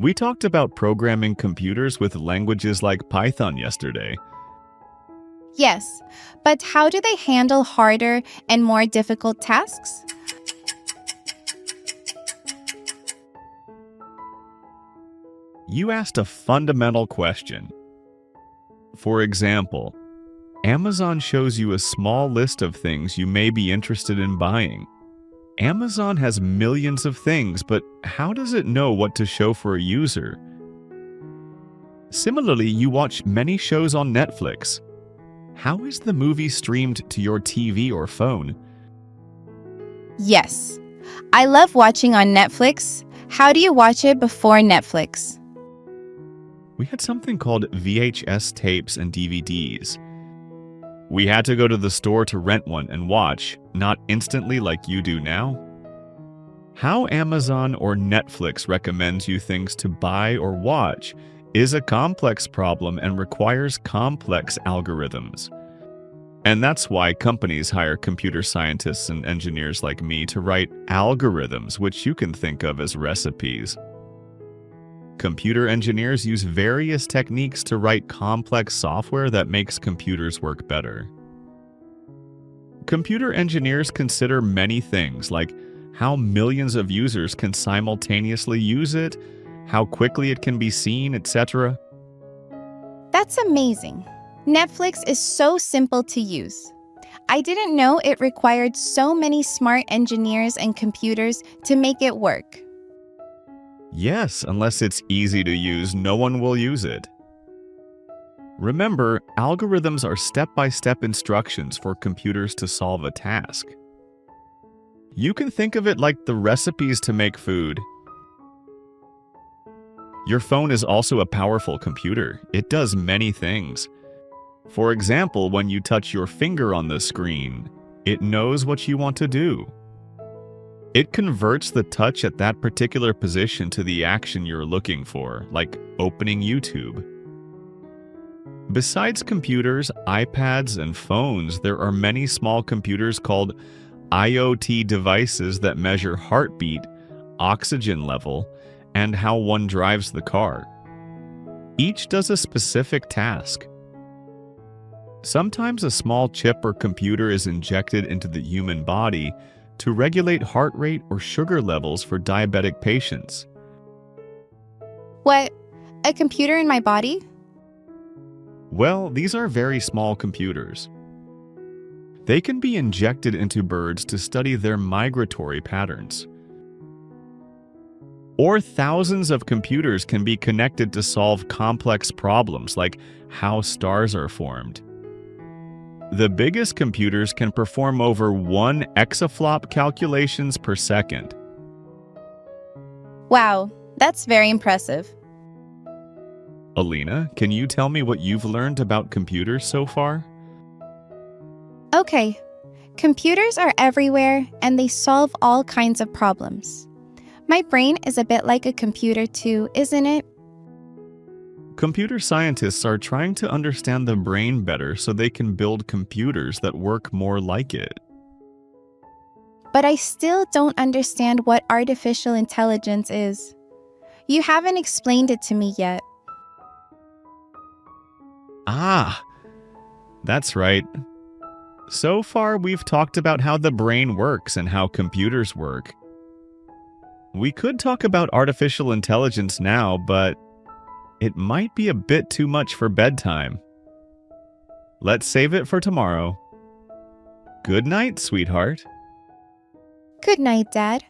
We talked about programming computers with languages like Python yesterday. Yes, but how do they handle harder and more difficult tasks? You asked a fundamental question. For example, Amazon shows you a small list of things you may be interested in buying. Amazon has millions of things, but how does it know what to show for a user? Similarly, you watch many shows on Netflix. How is the movie streamed to your TV or phone? Yes. I love watching on Netflix. How do you watch it before Netflix? We had something called VHS tapes and DVDs. We had to go to the store to rent one and watch, not instantly like you do now. How Amazon or Netflix recommends you things to buy or watch is a complex problem and requires complex algorithms. And that's why companies hire computer scientists and engineers like me to write algorithms, which you can think of as recipes. Computer engineers use various techniques to write complex software that makes computers work better. Computer engineers consider many things, like how millions of users can simultaneously use it, how quickly it can be seen, etc. That's amazing. Netflix is so simple to use. I didn't know it required so many smart engineers and computers to make it work. Yes, unless it's easy to use, no one will use it. Remember, algorithms are step-by-step instructions for computers to solve a task. You can think of it like the recipes to make food. Your phone is also a powerful computer. It does many things. For example, when you touch your finger on the screen, it knows what you want to do. It converts the touch at that particular position to the action you're looking for, like opening YouTube. Besides computers, iPads, and phones, there are many small computers called IoT devices that measure heartbeat, oxygen level, and how one drives the car. Each does a specific task. Sometimes a small chip or computer is injected into the human body to regulate heart rate or sugar levels for diabetic patients. What? A computer in my body? Well, these are very small computers. They can be injected into birds to study their migratory patterns. Or thousands of computers can be connected to solve complex problems like how stars are formed. The biggest computers can perform over 1 exaflop calculations per second. Wow, that's very impressive. Alina, can you tell me what you've learned about computers so far? Okay, computers are everywhere and they solve all kinds of problems. My brain is a bit like a computer too, isn't it? Computer scientists are trying to understand the brain better so they can build computers that work more like it. But I still don't understand what artificial intelligence is. You haven't explained it to me yet. Ah, that's right. So far, we've talked about how the brain works and how computers work. We could talk about artificial intelligence now, but it might be a bit too much for bedtime. Let's save it for tomorrow. Good night, sweetheart. Good night, Dad.